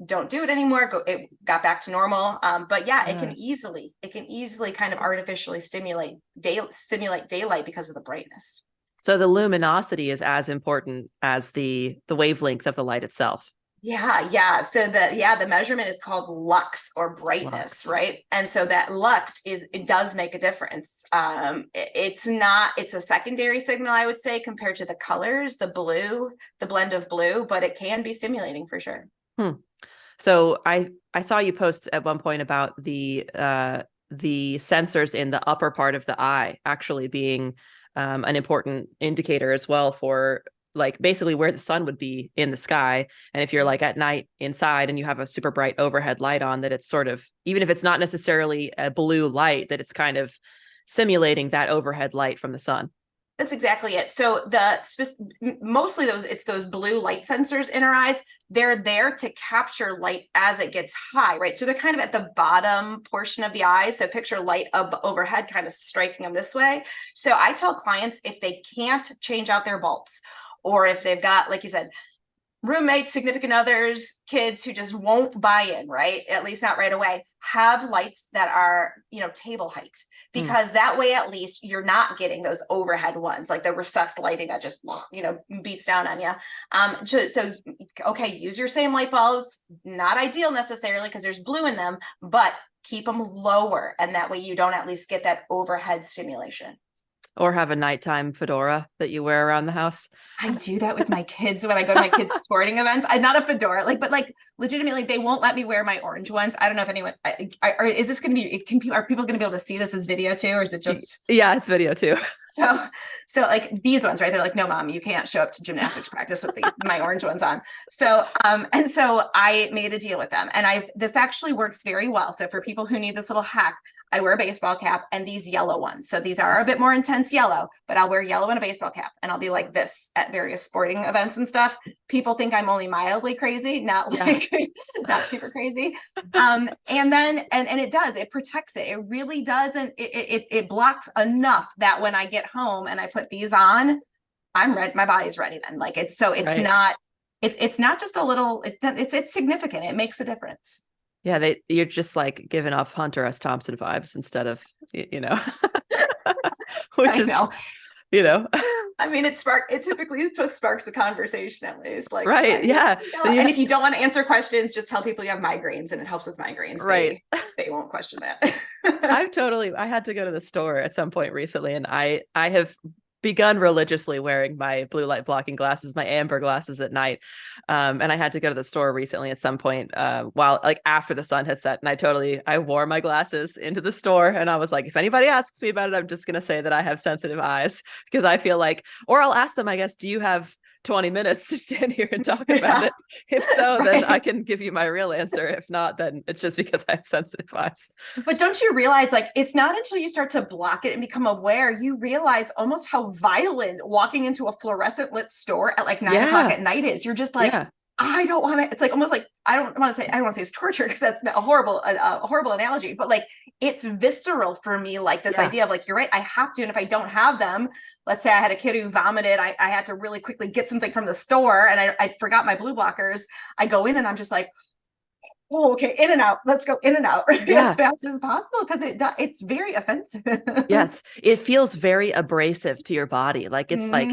Don't do it anymore. It got back to normal. But yeah, it can easily kind of artificially stimulate daylight because of the brightness. So the luminosity is as important as the wavelength of the light itself. Yeah. So the measurement is called lux or brightness, right? And so that lux it does make a difference. It's a secondary signal, I would say, compared to the colors, the blend of blue, but it can be stimulating for sure. So I saw you post at one point about the sensors in the upper part of the eye actually being an important indicator as well for like basically where the sun would be in the sky. And if you're like at night inside and you have a super bright overhead light on, that it's sort of, even if it's not necessarily a blue light, that it's kind of simulating that overhead light from the sun. That's exactly it. So mostly it's those blue light sensors in our eyes. They're there to capture light as it gets high, right? So they're kind of at the bottom portion of the eye. So picture light overhead kind of striking them this way. So I tell clients, if they can't change out their bulbs, or if they've got, like you said, roommates, significant others, kids who just won't buy in, right? At least not right away. Have lights that are, table height, because that way, at least you're not getting those overhead ones, like the recessed lighting that just, beats down on you. Okay, use your same light bulbs. Not ideal necessarily because there's blue in them, but keep them lower. And that way you don't at least get that overhead stimulation. Or have a nighttime fedora that you wear around the house. I do that with my kids when I go to my kids' sporting events. I'm not a fedora, but legitimately, they won't let me wear my orange ones. I don't know if anyone, is this going to be, are people going to be able to see this as video too? Or is it just? Yeah, it's video too. So like these ones, right? They're like, no, mom, you can't show up to gymnastics practice with my orange ones on. So I made a deal with them, and this actually works very well. So for people who need this little hack, I wear a baseball cap and these yellow ones. So these are a bit more intense yellow, but I'll wear yellow and a baseball cap, and I'll be like this at various sporting events and stuff. People think I'm only mildly crazy, not not super crazy. And it protects it. It really does. And it blocks enough that when I get home and I put these on, I'm ready. My body's ready then. It's not just a little, it's significant. It makes a difference. Yeah, you're just like giving off Hunter S. Thompson vibes instead of, which is, I mean, it typically sparks the conversation at least. Like, right. Yeah. And if you don't want to answer questions, just tell people you have migraines, and it helps with migraines. Right. They won't question that. I had to go to the store at some point recently, and I have begun religiously wearing my blue light blocking glasses, my amber glasses at night. And I had to go to the store recently at some point while like after the sun had set, and I wore my glasses into the store, and I was like, if anybody asks me about it, I'm just going to say that I have sensitive eyes, because I feel like, or I'll ask them, I guess, do you have 20 minutes to stand here and talk about it? If so, then I can give you my real answer. If not, then it's just because I have sensitive eyes. But don't you realize, like, it's not until you start to block it and become aware, you realize almost how violent walking into a fluorescent lit store at like 9 o'clock at night is. You're just like, I don't want to, it's like almost like, I don't want to say it's torture, because that's a horrible analogy, but like, it's visceral for me. Like this idea of like, you're right, I have to. And if I don't have them, let's say I had a kid who vomited, I had to really quickly get something from the store, and I forgot my blue blockers. I go in and I'm just like, oh, okay, in and out. Let's go in and out as fast as possible, because it's very offensive. Yes, it feels very abrasive to your body. Like it's like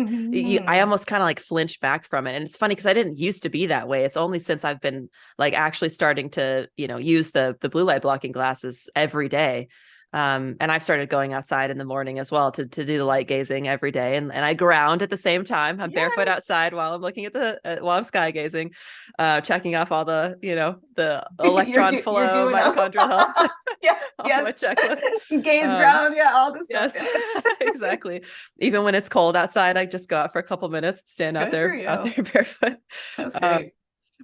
I almost kind of like flinch back from it. And it's funny because I didn't used to be that way. It's only since I've been like actually starting to, use the blue light blocking glasses every day And I've started going outside in the morning as well to do the light gazing every day. And I ground at the same time. I'm barefoot outside while I'm looking at while I'm sky gazing, checking off all the, the electron You're flow, doing mitochondrial health, yeah, all my checklist. Gaze ground, all this stuff. Yes, Yeah. exactly. Even when it's cold outside, I just go out for a couple minutes, stand out Good for there you. barefoot. That's great.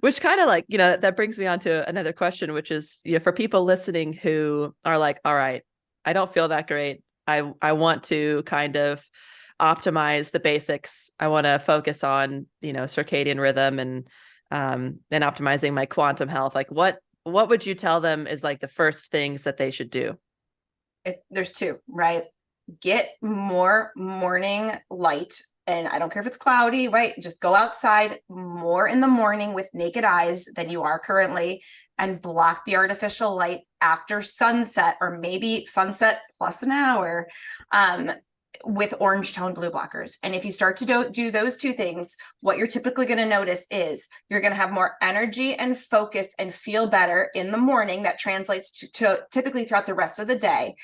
Which kind of like, that brings me on to another question, which is, for people listening who are like, all right, I don't feel that great. I want to kind of optimize the basics. I want to focus on, circadian rhythm and optimizing my quantum health. Like what would you tell them is like the first things that they should do? There's two, right? Get more morning light. And I don't care if it's cloudy, right? Just go outside more in the morning with naked eyes than you are currently, and block the artificial light after sunset, or maybe sunset plus an hour, with orange tone blue blockers. And if you start to do those two things, what you're typically going to notice is you're going to have more energy and focus and feel better in the morning. That translates to typically throughout the rest of the day.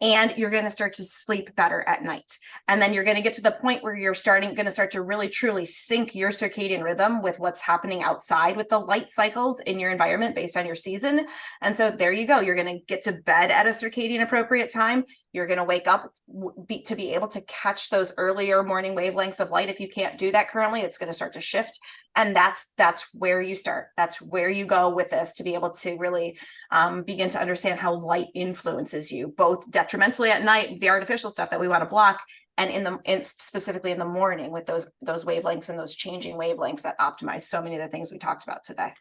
And you're going to start to sleep better at night. And then you're going to get to the point where you're going to start to really truly sync your circadian rhythm with what's happening outside with the light cycles in your environment based on your season. And so there you go. You're going to get to bed at a circadian appropriate time. You're going to wake up to be able to catch those earlier morning wavelengths of light. If you can't do that currently, it's going to start to shift. And that's where you start. That's where you go with this, to be able to really begin to understand how light influences you, both detrimentally at night, the artificial stuff that we want to block, and specifically in the morning with those wavelengths and those changing wavelengths that optimize so many of the things we talked about today.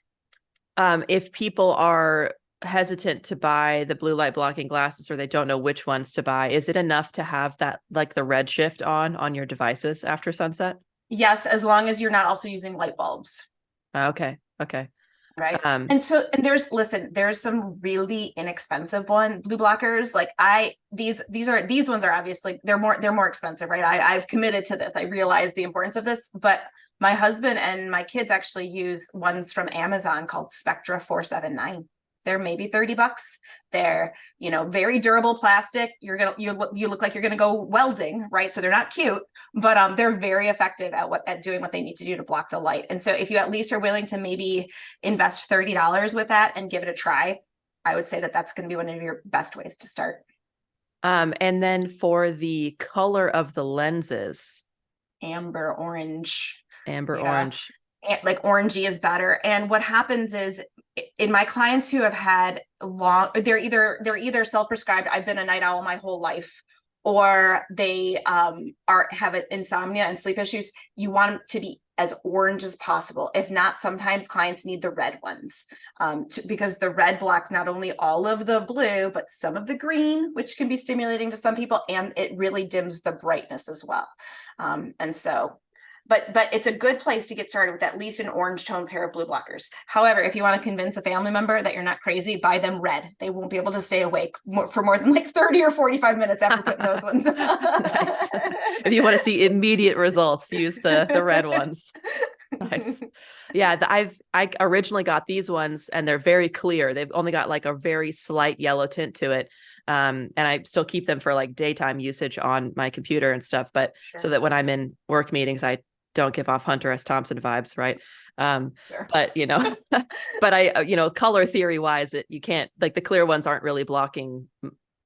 If people are hesitant to buy the blue light blocking glasses, or they don't know which ones to buy, is it enough to have that, like the red shift on your devices after sunset? Yes, as long as you're not also using light bulbs. Okay. Right. And there's some really inexpensive blue blockers. Like these ones are obviously they're more expensive, right? I've committed to this. I realize the importance of this, but my husband and my kids actually use ones from Amazon called Spectra 479. They're maybe $30. They're, very durable plastic. You look like you're gonna go welding, right? So they're not cute, but they're very effective at doing what they need to do to block the light. And so if you at least are willing to maybe invest $30 with that and give it a try, I would say that that's going to be one of your best ways to start. And then for the color of the lenses, amber orange. Like orangey is better. And what happens is, in my clients who have had they're either self-prescribed, I've been a night owl my whole life, or they have insomnia and sleep issues, you want them to be as orange as possible. If not, sometimes clients need the red ones, because the red blocks not only all of the blue, but some of the green, which can be stimulating to some people, and it really dims the brightness as well. But it's a good place to get started with at least an orange tone pair of blue blockers. However, if you want to convince a family member that you're not crazy, buy them red. They won't be able to stay awake for more than like 30 or 45 minutes after putting those ones on. Nice. If you want to see immediate results, use the red ones. Nice. Yeah, I originally got these ones, and they're very clear. They've only got like a very slight yellow tint to it. And I still keep them for like daytime usage on my computer and stuff, but Sure. So that when I'm in work meetings, I don't give off Hunter S. Thompson vibes, right? Sure. But but I, color theory wise, you can't, like, the clear ones aren't really blocking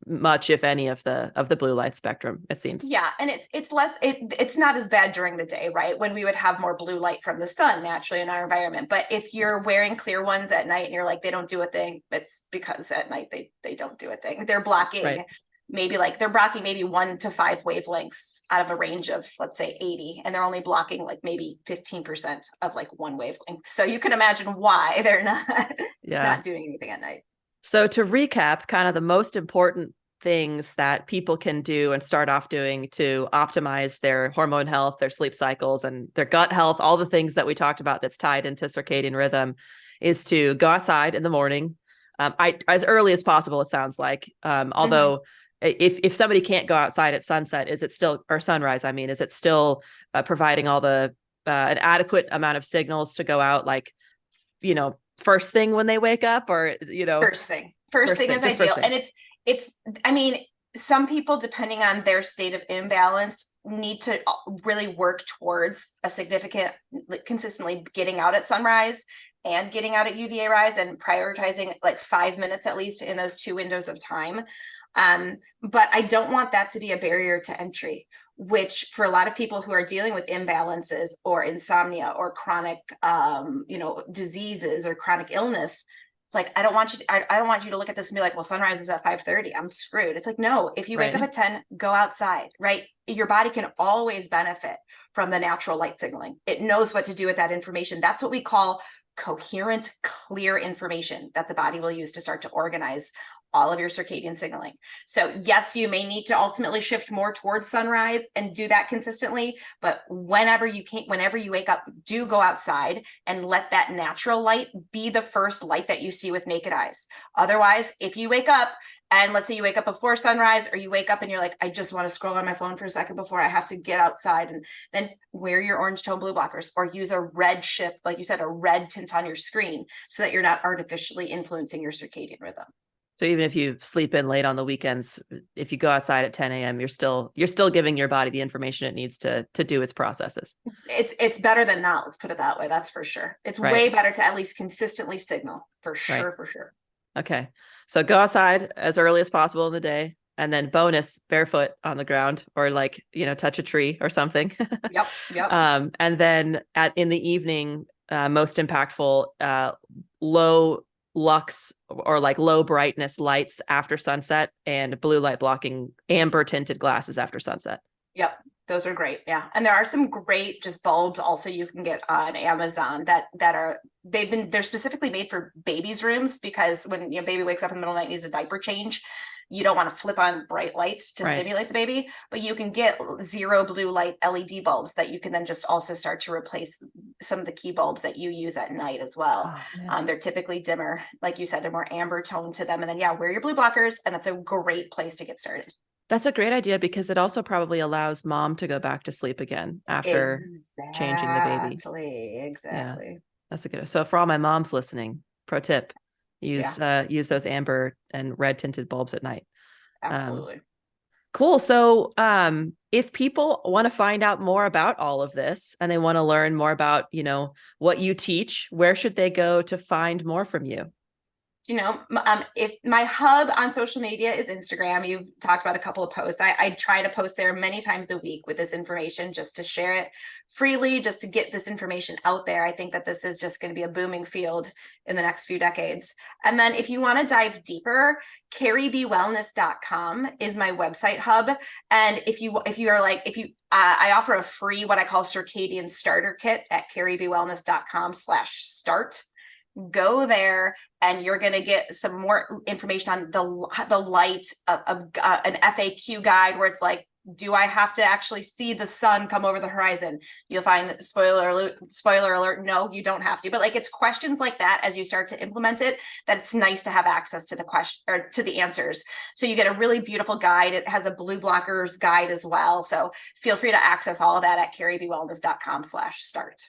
much, if any, of the blue light spectrum, it seems. Yeah, and it's not as bad during the day, right? When we would have more blue light from the sun naturally in our environment. But if you're wearing clear ones at night and you're like, they don't do a thing, it's because at night they don't do a thing. They're blocking. Right. They're blocking maybe 1 to 5 wavelengths out of a range of, let's say, 80, and they're only blocking like maybe 15% of like one wavelength. So you can imagine why they're not doing anything at night. So to recap, kind of the most important things that people can do and start off doing to optimize their hormone health, their sleep cycles, and their gut health, all the things that we talked about that's tied into circadian rhythm, is to go outside in the morning, as early as possible, it sounds like, although if somebody can't go outside at sunset, is it still, or sunrise, I mean, is it still providing all the an adequate amount of signals to go out, like, first thing when they wake up, or first thing is ideal. And It's, I mean, some people, depending on their state of imbalance, need to really work towards a significant, consistently getting out at sunrise and getting out at UVA rise, and prioritizing like 5 minutes at least in those 2 windows of time. But I don't want that to be a barrier to entry, which for a lot of people who are dealing with imbalances or insomnia or chronic, diseases or chronic illness, it's like, I don't want you to look at this and be like, well, sunrise is at 5:30, I'm screwed. It's like, no, if you wake up at 10, go outside, right? Your body can always benefit from the natural light signaling. It knows what to do with that information. That's what we call coherent, clear information that the body will use to start to organize all of your circadian signaling. So yes, you may need to ultimately shift more towards sunrise and do that consistently, but whenever you wake up, do go outside and let that natural light be the first light that you see with naked eyes. Otherwise, if you wake up and let's say you wake up before sunrise, or you wake up and you're like, I just want to scroll on my phone for a second before I have to get outside, and then wear your orange tone blue blockers or use a red shift, like you said, a red tint on your screen so that you're not artificially influencing your circadian rhythm. So even if you sleep in late on the weekends, if you go outside at 10 a.m., you're still giving your body the information it needs to do its processes. It's better than not. Let's put it that way. That's for sure. It's way better to at least consistently signal, for sure, for sure. Okay. So go outside as early as possible in the day, and then bonus, barefoot on the ground, or like, touch a tree or something. Yep. And then in the evening, most impactful, low lux or like low brightness lights after sunset, and blue light blocking amber tinted glasses after sunset. Yep. Those are great. Yeah. And there are some great just bulbs also you can get on Amazon they're specifically made for babies' rooms, because when baby wakes up in the middle of the night, needs a diaper change, you don't want to flip on bright light to stimulate the baby, but you can get zero blue light LED bulbs that you can then just also start to replace some of the key bulbs that you use at night as well. They're typically dimmer. Like you said, they're more amber tone to them. And then, wear your blue blockers. And that's a great place to get started. That's a great idea, because it also probably allows mom to go back to sleep again after changing the baby. Exactly. Yeah, that's a good. So for all my moms listening, pro tip, use those amber and red tinted bulbs at night. Absolutely. Cool. So if people want to find out more about all of this and they want to learn more about, what you teach, where should they go to find more from you? If my hub on social media is Instagram, you've talked about a couple of posts. I try to post there many times a week with this information, just to share it freely, just to get this information out there. I think that this is just going to be a booming field in the next few decades. And then if you want to dive deeper, carriebwellness.com is my website hub. And I offer a free, what I call circadian starter kit at carriebwellness.com/start. Go there and you're going to get some more information on the light, an FAQ guide where it's like, do I have to actually see the sun come over the horizon? You'll find spoiler alert. No, you don't have to. But it's questions like that as you start to implement it, that it's nice to have access to the question or to the answers. So you get a really beautiful guide. It has a blue blockers guide as well. So feel free to access all of that at carriebwellness.com/start.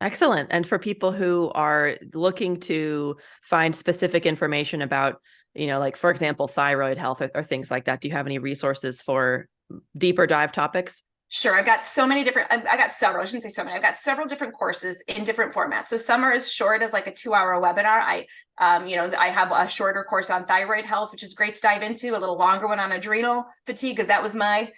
Excellent. And for people who are looking to find specific information about, for example, thyroid health or things like that, do you have any resources for deeper dive topics? Sure. I've got several, I shouldn't say so many. I've got several different courses in different formats. So some are as short as like a 2-hour webinar. I have a shorter course on thyroid health, which is great to dive into, a little longer one on adrenal fatigue, because that was my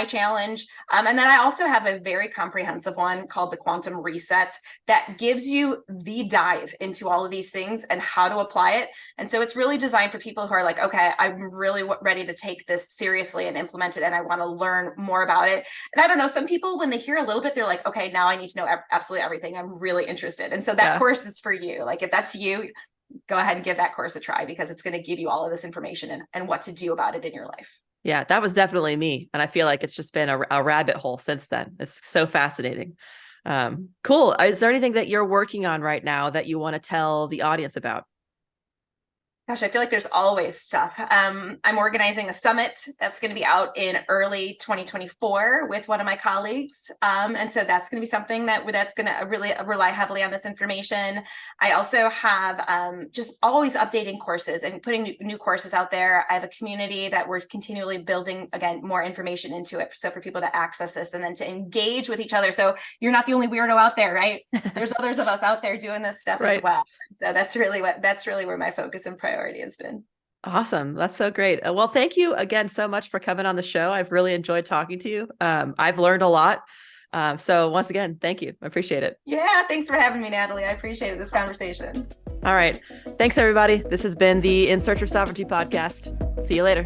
challenge. And then I also have a very comprehensive one called the Quantum Reset that gives you the dive into all of these things and how to apply it. And so it's really designed for people who are like, okay, I'm really ready to take this seriously and implement it, and I want to learn more about it. And I don't know, some people, when they hear a little bit, they're like, okay, now I need to know absolutely everything. I'm really interested. And so that course is for you. Like if that's you, go ahead and give that course a try, because it's going to give you all of this information and what to do about it in your life. Yeah, that was definitely me. And I feel like it's just been a rabbit hole since then. It's so fascinating. Cool. Is there anything that you're working on right now that you want to tell the audience about? Gosh, I feel like there's always stuff. I'm organizing a summit that's going to be out in early 2024 with one of my colleagues. And so that's going to be something that's going to really rely heavily on this information. I also have just always updating courses and putting new courses out there. I have a community that we're continually building, again, more information into it. So for people to access this and then to engage with each other. So you're not the only weirdo out there, right? There's others of us out there doing this stuff as well. So that's really where my focus and priority has been. Awesome. That's so great. Well, thank you again so much for coming on the show. I've really enjoyed talking to you. I've learned a lot. So once again, thank you. I appreciate it. Yeah. Thanks for having me, Natalie. I appreciated this conversation. All right. Thanks, everybody. This has been the In Search of Sovereignty podcast. See you later.